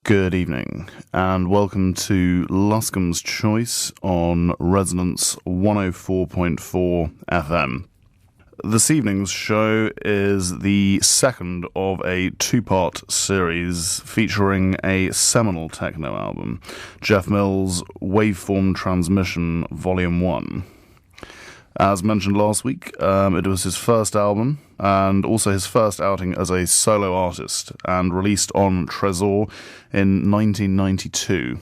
Good evening, and welcome to Luscombe's Choice on Resonance 104.4 FM. This evening's show is the second of a two-part series featuring a seminal techno album, Jeff Mills' Waveform Transmission Volume 1. As mentioned last week, it was his first album and also his first outing as a solo artist, and released on Trésor in 1992.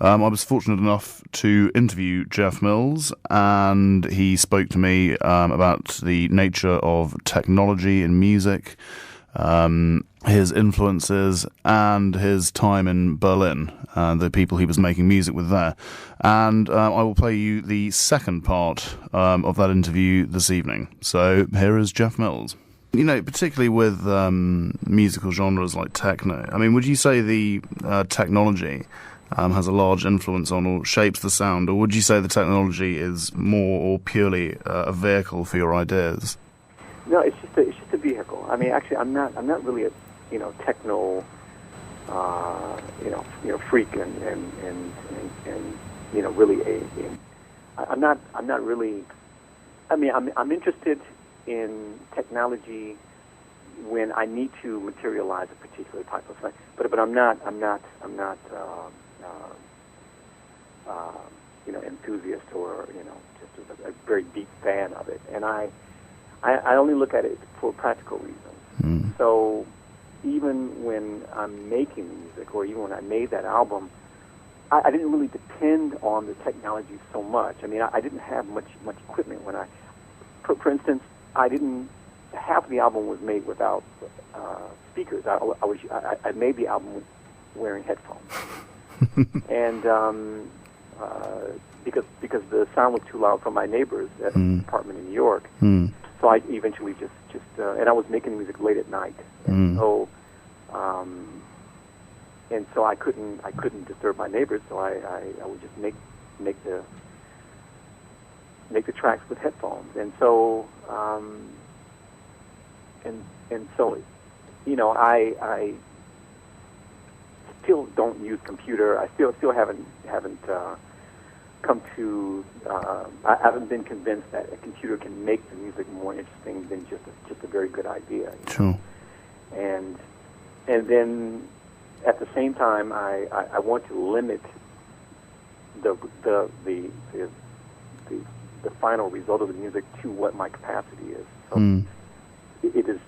I was fortunate enough to interview Jeff Mills, and he spoke to me about the nature of technology in music, his influences, and his time in Berlin, and the people he was making music with there. And I will play you the second part of that interview this evening. So here is Jeff Mills. You know, particularly with musical genres like techno, I mean, would you say the technology has a large influence on or shapes the sound, or would you say the technology is more or purely a vehicle for your ideas? No, it's just a vehicle. I mean, actually, I'm not really a techno freak and really I'm not really. I mean, I'm interested in technology when I need to materialize a particular type of thing, but I'm not enthusiast or just a very deep fan of it, and I only look at it for practical reasons. So even when I'm making music, or even when I made that album, I didn't really depend on the technology so much. I mean, I didn't have much equipment when for instance, half the album was made without speakers. I made the album wearing headphones, and because the sound was too loud from my neighbors at an apartment in New York. So I eventually just and I was making music late at night, and so I couldn't disturb my neighbors. So I would just make the tracks with headphones, and so I still don't use computer. I still haven't come to. I haven't been convinced that a computer can make the music more interesting than just a very good idea. Sure. And then at the same time, I want to limit the final result of the music to what my capacity is. So it is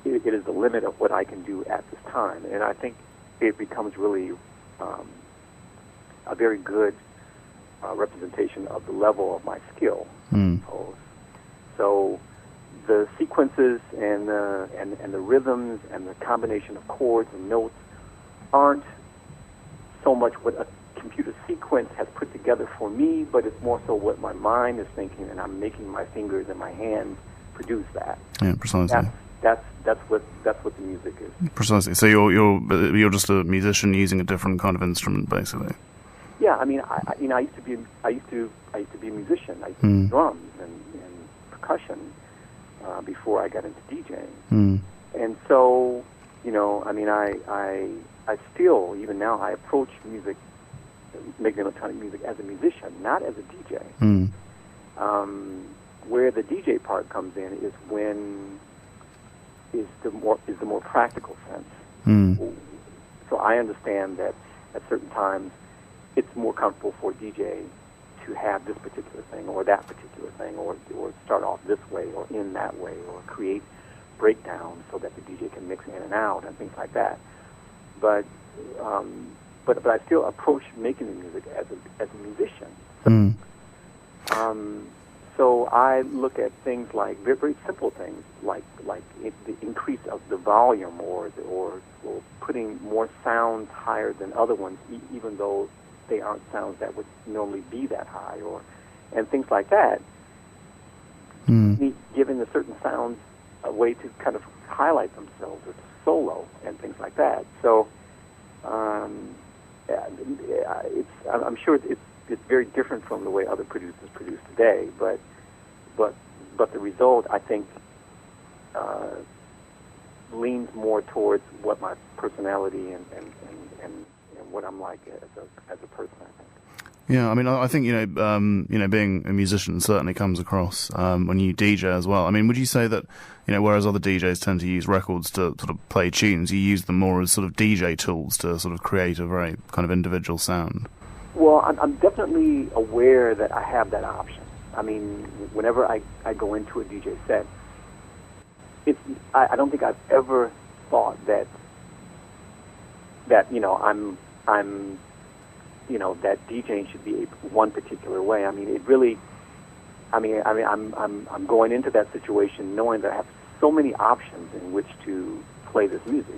the limit of what I can do at this time, and I think it becomes really a very good representation of the level of my skill. So the sequences and the rhythms and the combination of chords and notes aren't so much what a computer sequence has put together for me, but it's more so what my mind is thinking, and I'm making my fingers and my hands produce that. Yeah, precisely. That's what the music is. Precisely. So you're just a musician using a different kind of instrument, basically. Yeah, I mean, I used to be a musician. I used to do drums and percussion before I got into DJing. And so, I mean, I still, even now, I approach music, making electronic music, as a musician, not as a DJ. Where the DJ part comes in is the more practical sense. So I understand that at certain times it's more comfortable for a DJ to have this particular thing or that particular thing, or start off this way or in that way, or create breakdowns so that the DJ can mix in and out and things like that. But I still approach making the music as a musician. So I look at things like very, very simple things like the increase of the volume or putting more sounds higher than other ones, even though they aren't sounds that would normally be that high, and things like that. Giving the certain sounds a way to kind of highlight themselves, or solo and things like that. So I'm sure it's very different from the way other producers produce today, but the result, I think, leans more towards what my personality and what I'm like as a person, I think. Yeah, I mean, I think being a musician certainly comes across when you DJ as well. I mean, would you say that whereas other DJs tend to use records to sort of play tunes, you use them more as sort of DJ tools to sort of create a very kind of individual sound? Well, I'm definitely aware that I have that option. I mean, whenever I go into a DJ set, I don't think I've ever thought that I'm that DJing should be one particular way. I mean, I'm going into that situation knowing that I have so many options in which to play this music.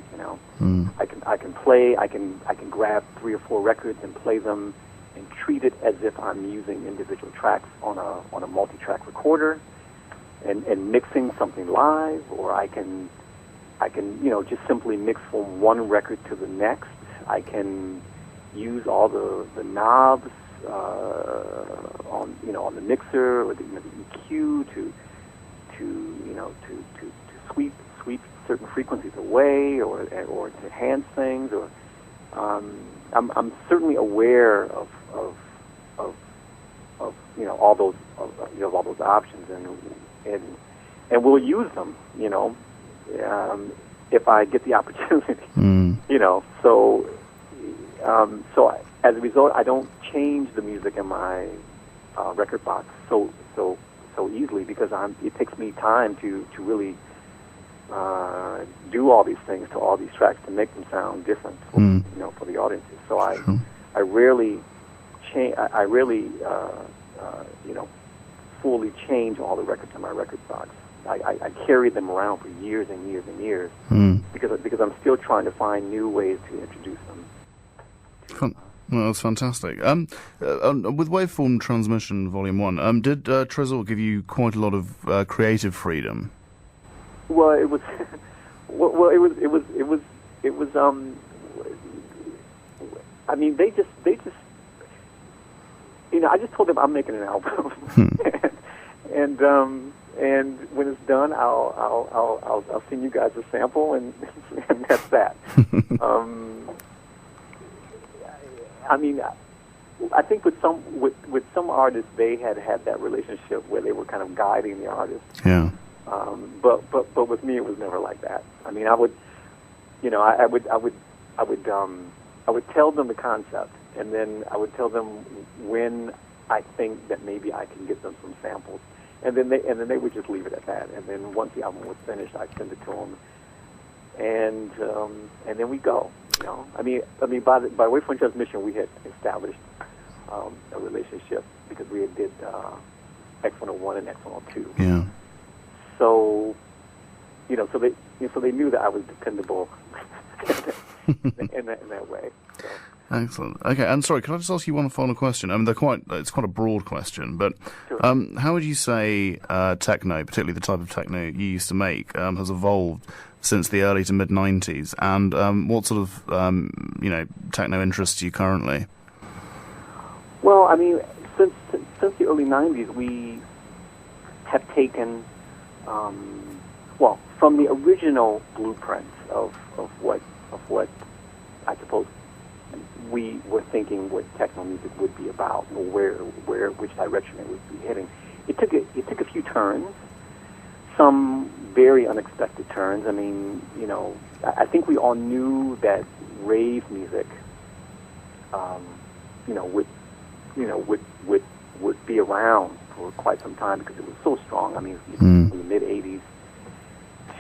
I can grab 3 or 4 records and play them and treat it as if I'm using individual tracks on a multi-track recorder and mixing something live, or I can just simply mix from one record to the next. I can use all the knobs on the mixer or the EQ to sweep certain frequencies away or to enhance things. Or I'm certainly aware of all those options, and we'll use them. If I get the opportunity. So as a result, I don't change the music in my record box so easily, because it takes me time to really do all these things to all these tracks to make them sound different for the audiences. So I rarely fully change all the records in my record box. I carry them around for years and years and years because I'm still trying to find new ways to introduce them. Well, that's fantastic. With Waveform Transmission Volume 1, did Trezor give you quite a lot of creative freedom? Well, it was. I mean, they just. I just told them I'm making an album, and when it's done, I'll send you guys a sample, and that's that. I mean, I think with some artists, they had that relationship where they were kind of guiding the artist. Yeah. But with me, it was never like that. I mean, I would tell them the concept, and then I would tell them when I think that maybe I can get them some samples, and then they would just leave it at that. And then once the album was finished, I'd send it to them, and then we go. I mean, by Waveform Transmission, we had established a relationship because we had did X101 and X102. Yeah. So, so they knew that I was dependable in that way. So. Excellent. Okay, and sorry, can I just ask you one final question? I mean, it's quite a broad question, but sure. How would you say techno, particularly the type of techno you used to make, has evolved since the early to mid-90s? And what sort of, techno interests you currently? Well, I mean, since the early 90s, we have taken, from the original blueprints of what I suppose we were thinking what techno music would be about, or which direction it would be heading. It took a few turns, some very unexpected turns. I mean, I think we all knew that rave music, would be around for quite some time because it was so strong. I mean, from the mid '80s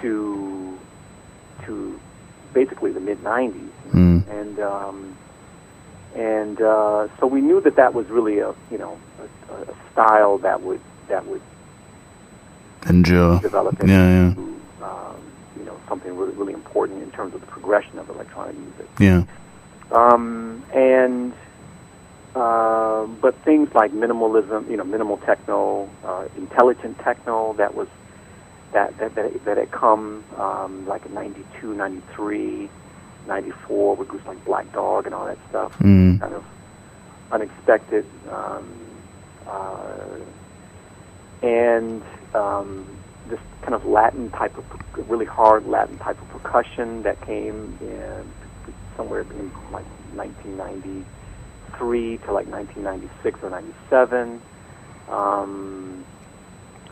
to basically the mid '90s, and so we knew that was really a style that would endure, develop into something really, really important in terms of the progression of electronic music. Yeah. But things like minimalism, minimal techno, intelligent techno, that had come like in '92, '93, '94 with groups like Black Dog and all that stuff, kind of unexpected, and this kind of Latin type of really hard Latin type of percussion that came in somewhere in like 1993 to like 1996 or 97.